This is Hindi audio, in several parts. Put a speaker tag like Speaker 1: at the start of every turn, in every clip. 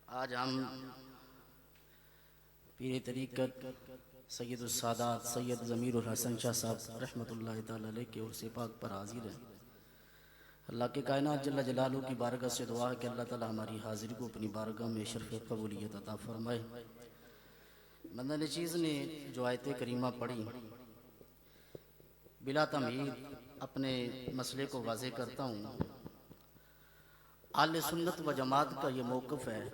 Speaker 1: आज हम पीर तरीक़त सैयद सादात सैयद ज़मीरुल हसन शाह साहब रहमतुल्लाह तआला अलैह के उर्स पाक पर हाजिर हैं। अल्लाह के कायनात जल्ला जलालू की बारगाह से दुआ है कि अल्लाह ताला हमारी हाजिरी को अपनी बारगाह में शर्फ़ कबूलियत अता फरमाए। बंदा नचीज़ ने जो आयत करीमा पढ़ी, बिला तमहीद अपने मसले को वाज़ेह करता हूँ। आले सुन्नत व जमात का ये मौक़िफ़ है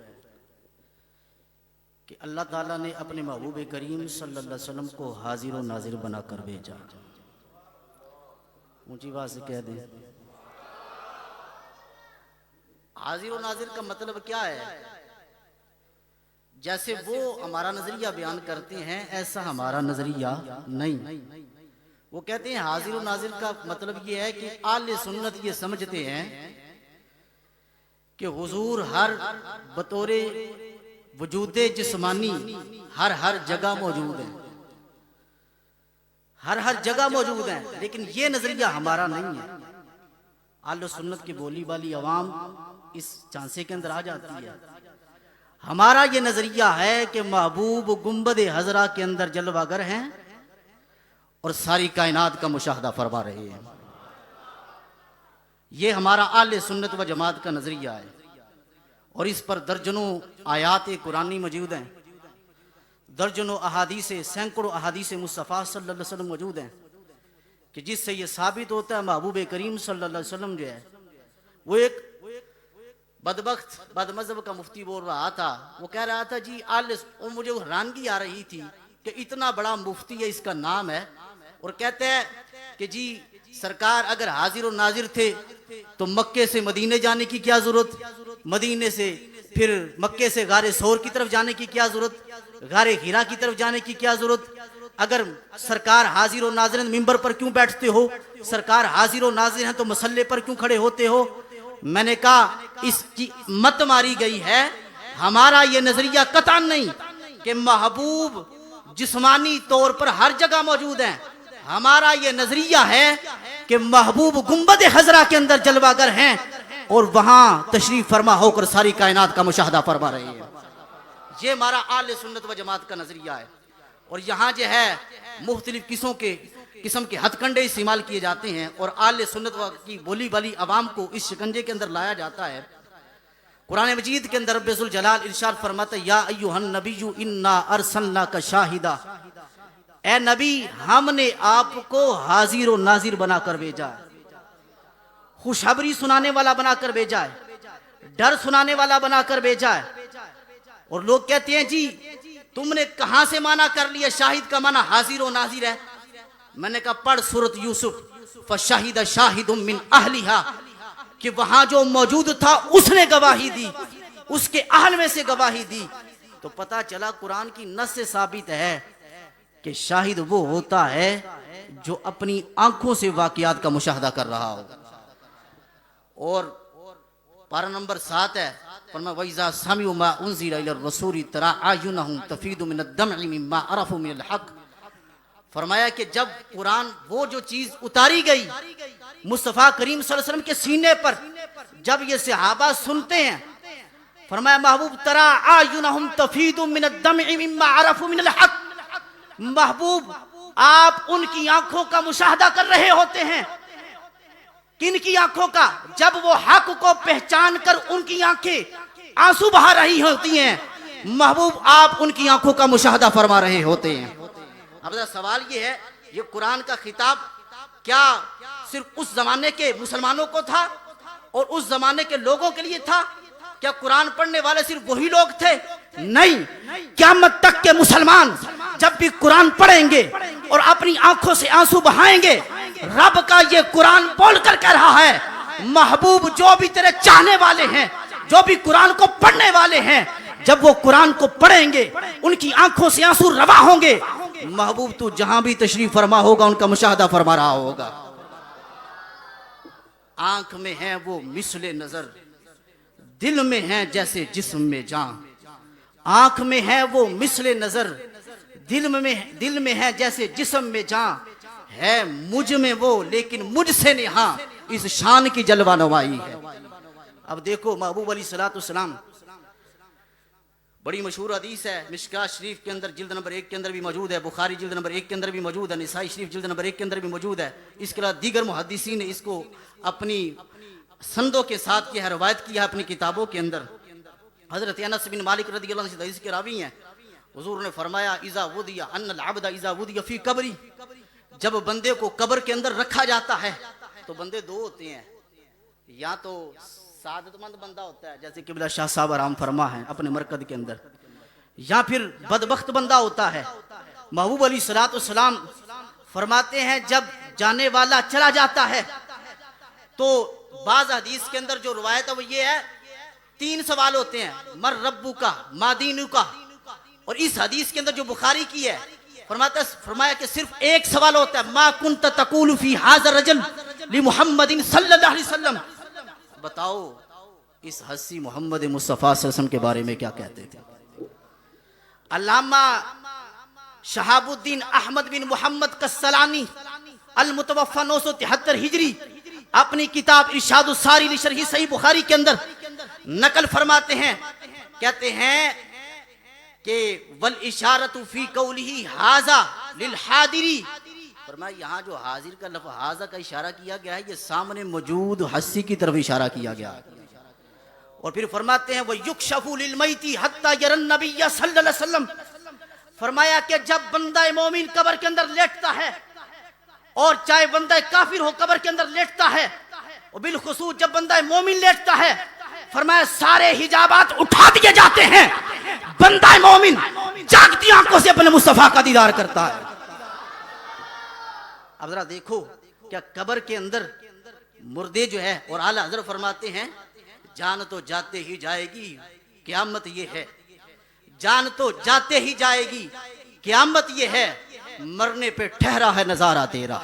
Speaker 1: कि अल्लाह ताला ने अपने महबूब करीम सल्लल्लाहु अलैहि वसल्लम को हाजिर व नाजिर बना कर भेजा। ऊंची आवाज़ से कह दें, हाजिर व नाजिर का मतलब क्या है? जैसे वो हमारा नजरिया बयान करते हैं ऐसा हमारा नजरिया नहीं। वो कहते हैं हाजिर व नाजिर का मतलब ये है कि आले सुन्नत ये समझते हैं कि हुजूर हर बतौरे वजूदे जिस्मानी हर जगह मौजूद है, हर जगह मौजूद है। लेकिन ये नजरिया हमारा नहीं है। आले सुन्नत की बोली वाली अवाम इस झांसे के अंदर आ जाती है। हमारा ये नजरिया है कि महबूब गुंबद हजरा के अंदर जलवागर हैं और सारी कायनात का मुशाहदा फरमा रहे हैं। ये हमारा आले सुन्नत व जमात का नजरिया है और इस पर दर्जनों आयात कुरानी मौजूद हैं, दर्जनों अहादीस, सैकड़ों अहादीस मुस्तफ़ा सल्लल्लाहु अलैहि वसल्लम मौजूद हैं कि जिससे ये साबित होता है महबूब करीम सल्लल्लाहु अलैहि वसल्लम जो है वो एक बदमज़हब का मुफ्ती बोल रहा था। वो कह रहा था जी मुझे हैरानगी आ रही थी कि इतना बड़ा मुफ्ती है, इसका नाम है, और कहते हैं कि जी सरकार अगर हाजिर और नाजिर थे तो मक्के से मदीने जाने की क्या जरूरत, मदीने से फिर मक्के से गारे सौर की तरफ जाने की क्या जरूरत, गारे हीरा की तरफ जाने की क्या जरूरत? अगर सरकार हाजिर और नाजिर मिंबर पर क्यों बैठते हो? सरकार हाजिर और नाजिर हैं तो मसल्ले पर क्यों खड़े होते हो? मैंने कहा इसकी मत मारी गई है। हमारा ये नजरिया कतई नहीं कि महबूब जिस्मानी तौर पर हर जगह मौजूद हैं। हमारा ये नजरिया है कि महबूब गुंबद हजरा के अंदर जलवागर हैं और वहां तशरीफ फरमा होकर सारी कायनात का मुशाहदा फरमा रहे हैं। ये हमारा आले सुन्नत व जमात का नजरिया है। और यहाँ जो है मुख्तलिफ किस्म के हथकंडे इस्तेमाल किए जाते हैं और आले सुन्नत की बोली वाली अवाम को इस शिकंजे के अंदर लाया जाता है। कुरान मजीद के अंदर रब्बुल जलाल इरशाद फरमाता है, या अय्युहन नबिय्यु इन्ना अरसलनाका शाहिदा, ए नबी हमने आपको हाजिर और नाजिर बनाकर भेजा है, खुशखबरी सुनाने वाला बनाकर भेजा है, डर सुनाने वाला बनाकर भेजा है। और लोग कहते हैं जी तुमने कहां से माना कर लिया शाहिद का माना हाजिर और नाजिर है? मैंने कहा पढ़ सूरत यूसुफ, फशाहिद शाहिदुम मिन अहलिहा, कि वहां जो मौजूद था उसने गवाही दी, उसके अहल में से गवाही दी। तो पता चला कुरान की नस से साबित है कि शाहिद वो होता है जो अपनी आंखों से वाकयात का मुशाहदा कर रहा हो। और पारा नंबर 7 है, फरमाया वइज़ा समिउ मा उनज़िला इला रसूली तरा अयुनहुम तफीदु मिनद दमइ मिम्मा अरफू मिनल हक। फरमाया कि जब कुरान वो जो चीज उतारी गई मुस्तफ़ा करीम सल्लल्लाहु अलैहि वसल्लम के सीने पर, जब ये सहाबा सुनते हैं, फरमाया महबूब तरा अयुनहुम तफीदु मिनद दमइ मिम्मा अरफू मिनल हक, महबूब आप उनकी आंखों का मुशाहदा कर रहे होते हैं। किनकी आंखों का? जब वो हक को पहचान कर उनकी आंखें आंसू बहा रही होती हैं, महबूब आप उनकी आंखों का मुशाहदा फरमा रहे होते हैं। अब सवाल ये है, ये कुरान का खिताब क्या सिर्फ उस जमाने के मुसलमानों को था और उस जमाने के लोगों के लिए था? क्या कुरान पढ़ने वाले सिर्फ वही लोग थे? नहीं, क़यामत तक के मुसलमान जब भी कुरान पढ़ेंगे और अपनी आंखों से आंसू बहाएंगे, रब का ये कुरान बोल कर कह रहा है महबूब जो भी तेरे चाहने वाले हैं, जो भी कुरान को पढ़ने वाले हैं, जब वो कुरान को पढ़ेंगे उनकी आंखों से आंसू रवा होंगे, महबूब तू जहां भी तशरीफ फरमा होगा उनका मुशाहदा फरमा रहा होगा। आंख में है वो मिसले नजर, दिल में है जैसे जिस्म में जान। आंख में है वो मिसले नजर, दिल में है जैसे जिस्म में जान, है मुझ में वो लेकिन मुझसे नेहा, इस शान की जलवा नवाई है। अब देखो महबूब अलैहि सलातो सलाम बड़ी मशहूर हदीस है, मिशकात शरीफ के अंदर जिल्द नंबर 1 के अंदर भी मौजूद है, बुखारी जिल्द नंबर 1 के अंदर भी मौजूद है, निसाई शरीफ जिल्द नंबर 1 के अंदर भी मौजूद है। इसके अलावा दीगर मुहद्दिसीन ने इसको अपनी संदों के साथ किया है, रवायत किया है अपनी किताबों के अंदर। हजरत अनस बिन मालिक रज़ियल्लाहु अन्हु हदीस के रावी हैं। हुजूर ने फरमाया इज़ा वुदिया अन्नल अब्दा इज़ा वुदिया फी कब्री, जब बंदे को कब्र के अंदर रखा जाता है तो बंदे दो होते हैं, या तो सादतमंद बंदा होता है जैसे किबला शाह साहब आराम फरमा है अपने मरकद के अंदर, या फिर बदबख्त बंदा होता है। महबूब अली सलातो सलाम फरमाते हैं जब जाने वाला चला जाता है तो बाज हदीस के अंदर जो रवायत है वो ये है, 3 सवाल होते हैं, मर रब्बू का मादीनू का। और इस हदीस के अंदर जो बुखारी की है फरमाया कि सिर्फ एक सवाल होता है, मा कुंत तकूलु फी हाज़ा रजल लि मुहम्मदिन सल्लल्लाहु अलैहि वसल्लम, बताओ इस हस्सी मोहम्मद मुस्तफ़ा सल्लल्लाहु अलैहि वसल्लम के बारे में क्या कहते थे। अल्लामा शहाबुद्दीन अहमद बिन मोहम्मद कस्सलानी अल मुतवफ़्फ़ा 973 हिजरी अपनी किताब इरशादुस सारी li शरही सही बुखारी के अंदर नकल फरमाते हैं, कहते हैं कि वल इशारतु फी कौलिही हाज़ा लिल हादिरी, फरमाया यहाँ जो हाजिर का लफ्ज़ हाज़ा का इशारा किया गया है ये सामने मौजूद हस्सी की तरफ इशारा किया गया है। और फिर फरमाते हैं वह युक्शफु लिल मय्यति हत्ता यरन नबिय्य सल्लल्लाहु अलैहि वसल्लम, फरमाया कि जब बंदा मोमिन कब्र के अंदर लेटता है और चाहे बंदा काफिर हो कब्र के अंदर लेटता है, और बिलखुसूस जब बंदा मोमिन लेटता है फरमाया सारे हिजाबात उठा दिए जाते हैं, बंदा मोमिन जागती आंखों से अपने मुस्तफा का दीदार करता है। अब जरा देखो क्या कब्र के अंदर मुर्दे जो है, और आला हज़रत फरमाते हैं जान तो जाते ही जाएगी क़यामत ये है, जान तो जाते ही जाएगी क़यामत ये है, मरने पे ठहरा है नजारा तेरा।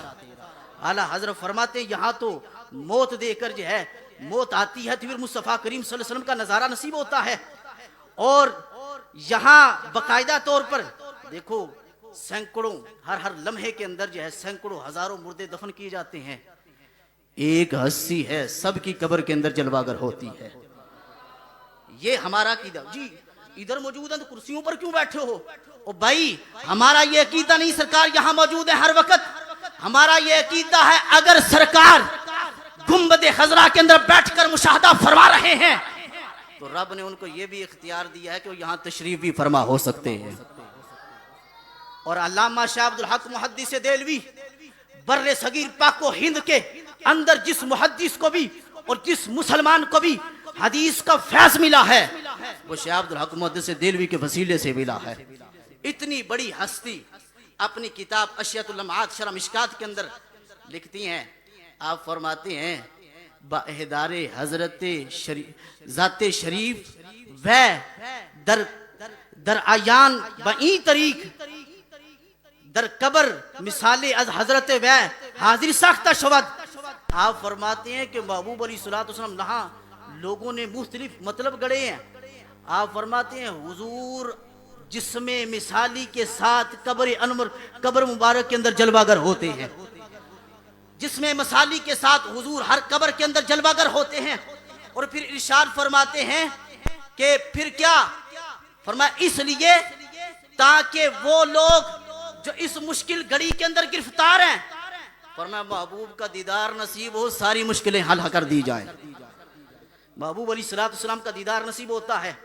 Speaker 1: आला हज़रत फरमाते यहाँ तो मौत देकर जो है, मौत आती है तो फिर मुस्तफ़ा करीम सल्लल्लाहु अलैहि वसल्लम का नजारा नसीब होता है। और यहाँ बाकायदा तौर पर देखो सैकड़ों हर लम्हे के अंदर जो है सैकड़ों हजारों मुर्दे दफन किए जाते हैं, एक हस्सी है सबकी कब्र के अंदर जलवागर होती है। ये हमारा कीदा जी, इधर मौजूद है तो कुर्सियों पर क्यों बैठे हो? ओ भाई हमारा ये अकीदा नहीं, सरकार यहाँ मौजूद है हर वक्त। हमारा ये अकीदा है अगर सरकार गुंबद खजरा के अंदर बैठकर मुशाहदा फरमा रहे हैं तो रब ने उनको ये भी इख्तियार दिया है कि वो यहाँ तशरीफ भी फरमा हो सकते हैं। और अल्लामा शाह अब्दुल हक मुहद्दिस देलवी बर्रे सगीर पाको हिंद के अंदर जिस मुहद्दिस को भी और जिस मुसलमान को भी हदीस का फैज मिला है वो शाह अब्दुल हक मुहद्दिस देलवी के वसीले से मिला है। इतनी बड़ी हस्ती अपनी किताब अशियतुल लम्हात शरह मिशकात के अंदर लिखती हैं। आप फरमाते हैं बाहदारे हजरत जाते शरीफ व दर दर आयान बई तरीक दर कब्र मिसाले अज हजरत व हाजिर साख्ता शवद। आप फरमाते हैं कि महबूब अली सल्लल्लाहु अलैहि वसल्लम यहाँ लोगों ने मुख्तलिफ मतलब गढ़े हैं। आप फरमाते हैं हुजूर जिसमें मिसाली के साथ कब्र मुबारक के अंदर जलवागर होते हैं, जिसमें मिसाली के साथ हुजूर हर कब्र के अंदर जलवागर होते हैं। और फिर इरशाद फरमाते हैं कि फिर क्या फरमाया, इसलिए ताकि वो लोग जो इस मुश्किल घड़ी के अंदर गिरफ्तार हैं फरमाया महबूब का दीदार नसीब हो, सारी मुश्किलें हल कर दी जाएं। महबूब अली सल्लल्लाहु अलैहि वसल्लम का दीदार नसीब होता है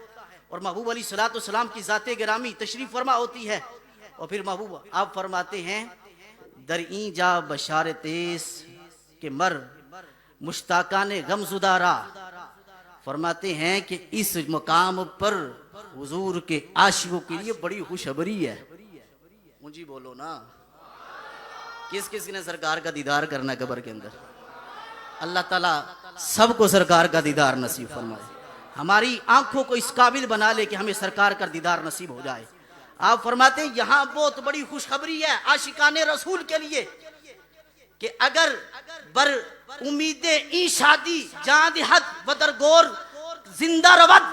Speaker 1: और महबूब अली सल्लल्लाहु अलैहि वसल्लम की ज़ाते गिरामी तशरीफ फरमा होती है। और फिर महबूब आप फरमाते हैं दरई जा बशारतेस के मर मुश्ताका ने गमजुदारा, फरमाते हैं कि इस मकाम पर हुजूर के आशिकों के लिए बड़ी खुशखबरी है। मुझे बोलो ना, किस किस ने सरकार का दीदार करना कब्र के अंदर? अल्लाह ताला सबको सरकार का दीदार नसीब फरमाए, हमारी आंखों को इस काबिल बना ले कि हमें सरकार का दीदार नसीब हो जाए। आप फरमाते हैं यहाँ बहुत बड़ी खुशखबरी है आशिकाने रसूल के लिए कि अगर बर उम्मीदे ई शादी जादिहत बदरगोर जिंदा रवत।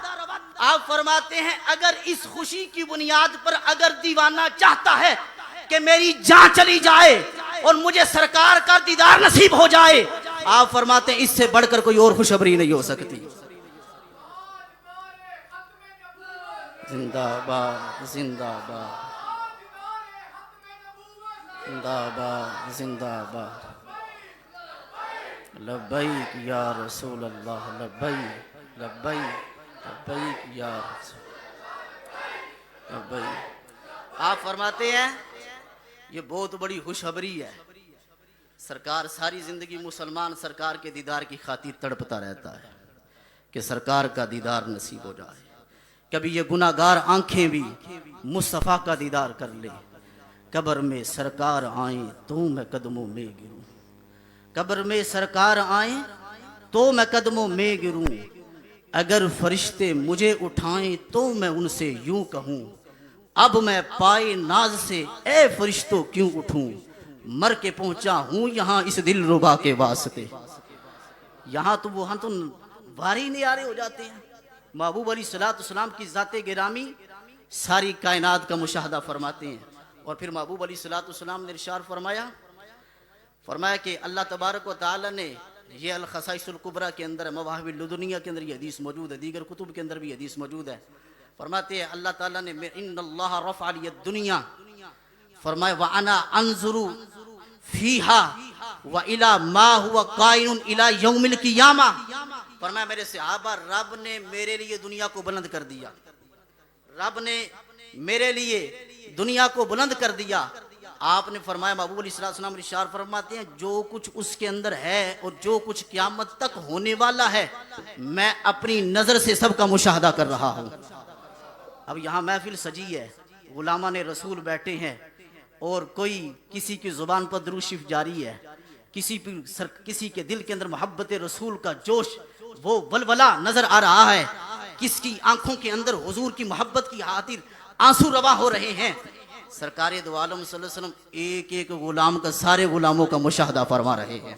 Speaker 1: आप फरमाते हैं अगर इस खुशी की बुनियाद पर अगर दीवाना चाहता है कि मेरी जान चली जाए और मुझे सरकार का दीदार नसीब हो जाए, आप फरमाते हैं इससे बढ़कर कोई और खुशखबरी नहीं हो सकती। जिंदाबाद जिंदाबाद जिंदाबाद जिंदाबाद। लब्बैक या रसूल अल्लाह, लब्बैक लब्बैक लब्बैक या रसूल लब्बैक। आप फरमाते हैं ये बहुत बड़ी खुशखबरी है। सरकार सारी जिंदगी मुसलमान सरकार के दीदार की खातिर तड़पता रहता है कि सरकार का दीदार नसीब हो जाए। कभी ये गुनाहगार आंखें भी मुस्तफ़ा का दीदार कर ले। कब्र में सरकार आए तो मैं कदमों में गिरूं, कब्र में सरकार आए तो मैं कदमों में गिरूं। अगर फरिश्ते मुझे उठाएं तो मैं उनसे यूं कहूं, अब मैं पाए नाज से ए फरिश्तों क्यों उठूं। मर के पहुंचा हूं यहां इस दिल रुबा के वास्ते। यहां तो वहां तो वारी नियारे हो जाते हैं। महबूब अली सलाम की ज़ाते गिरामी सारी कायनात का मुशाहदा फरमाते हैं। और फिर महबूब अली सलाम ने इरशाद फरमाया कि अल्लाह तबारक व तआला ने ये अल खसाइसुल कुबरा के अंदर, मवाहिबुल लुदुनिया के अंदर ये हदीस मौजूद है, दीगर कुतुब के अंदर भी हदीस मौजूद है। फरमाते हैं अल्लाह ताला ने इन्नल्लाह रफ़अ लियद दुनिया, फरमाया व अना अंजुरु फीहा व इला मा हुवा काइनुन इला यौमिल क़ियामा। फरमाया मेरे सहाबा, रब ने मेरे लिए दुनिया को बुलंद कर दिया, रब ने मेरे लिए दुनिया को बुलंद कर दिया। आपने फरमाया, महबूब अली सल्लल्लाहु अलैहि वसल्लम फरमाते हैं जो कुछ उसके अंदर है और जो कुछ क़यामत तक होने वाला है मैं अपनी नजर से सबका मुशाहदा कर रहा हूं। अब यहाँ महफिल सजी है, गुलामा ने रसूल बैठे हैं और कोई किसी की जुबान पर दुरूद शरीफ जारी है, किसी के दिल के अंदर मोहब्बत रसूल का जोश वो वलवला नजर आ रहा है, किसकी आंखों के अंदर हुजूर की मोहब्बत की खातिर आंसू रवा हो रहे हैं। सरकार दो आलम सल्लल्लाहु अलैहि वसल्लम एक एक गुलाम का सारे गुलामों का मुशाहदा फरमा रहे हैं।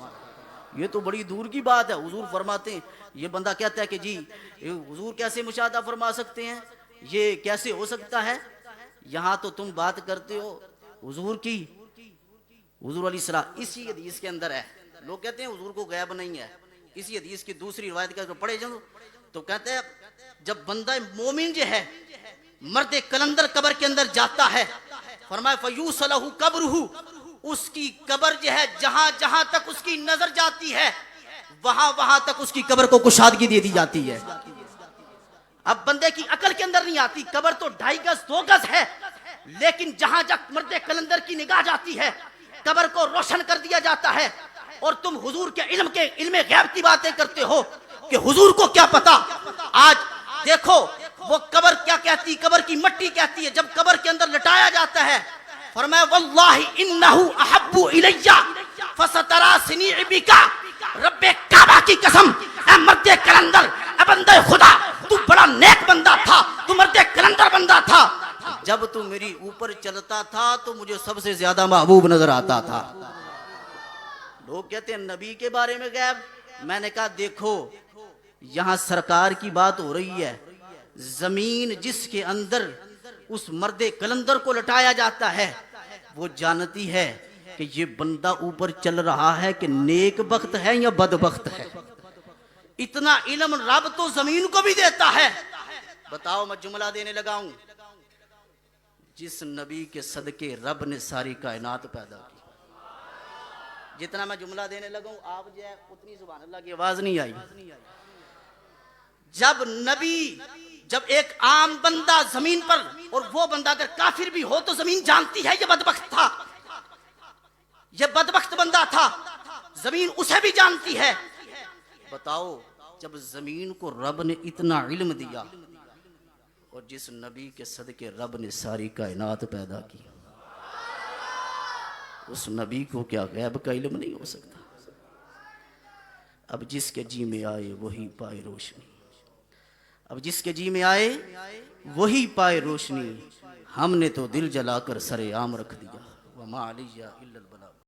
Speaker 1: ये तो बड़ी दूर की बात है। हुजूर फरमाते हैं, ये बंदा कहता है कि जी हुजूर कैसे मुशाहदा फरमा सकते हैं, ये कैसे हो सकता है। यहाँ तो तुम बात करते हो हुजूर की, हुजूर अली सलाम इसी हदीस के अंदर है। लोग कहते हैं हुजूर को गैब नहीं है। इसी हदीस की दूसरी रिवायत का पढ़े जाओ तो कहते हैं जब बंदा मोमिन जो है मर्द कलंदर कब्र के अंदर जाता है, फरमाया फयूसलहु कब्रुहु, उसकी कब्र जो है जहां जहां तक उसकी नजर जाती है वहां वहां तक उसकी कब्र को कुशादगी दे दी जाती है। अब बंदे की अकल के अंदर नहीं आती, कब्र तो 2.5 गज 2 गज है, लेकिन जहां जक मर्द कलंदर की निगाह जाती है कब्र को रोशन कर दिया जाता है। और तुम हुजूर के इल्म गैब की बातें करते हो कि हुजूर को क्या पता। आज देखो वो कब्र क्या कहती, कब्र की मट्टी कहती है जब कब्र के अंदर लटाया जाता है, फरमाया वल्लाहि इन्नहु अहब्बु इलैया फसतरासिनी बिका, रब्बे काबा की कसम ए मर्द कलंदर, ए बंदे खुदा तू बड़ा नेक बंदा था, तू मर्द कलंदर बंदा था। जब तू मेरी ऊपर चलता था तो मुझे सबसे ज्यादा महबूब नजर आता था। लोग कहते हैं नबी के बारे में गैब। मैंने कहा देखो यहां सरकार की बात हो रही है, जमीन जिसके अंदर उस मर्दे कलंदर को लटाया जाता है वो जानती है कि ये बंदा ऊपर चल रहा है कि नेक बख्त है या बदबख्त है। इतना इल्म रब तो जमीन को भी देता है। बताओ मैं जुमला देने लगा हूं, जिस नबी के सदके रब ने सारी कायनात पैदा की। जितना मैं जुमला देने लगा हूं आप जो है उतनी सुभान अल्लाह की आवाज नहीं आई। जब एक आम बंदा जमीन पर, और वो बंदा अगर काफिर भी हो तो जमीन जानती है ये बदबख्त था, ये बदबख्त बंदा था, जमीन उसे भी जानती है। बताओ जब जमीन को रब ने इतना इल्म दिया और जिस नबी के सदके रब ने सारी कायनात पैदा की, उस नबी को क्या गैब का इल्म नहीं हो सकता। अब जिसके जी में आए वही पाए रोशनी, अब जिसके जी में आए वही पाए रोशनी। हमने तो दिल जलाकर सरे आम रख दिया। वमा अलैया इल्लल बलाग।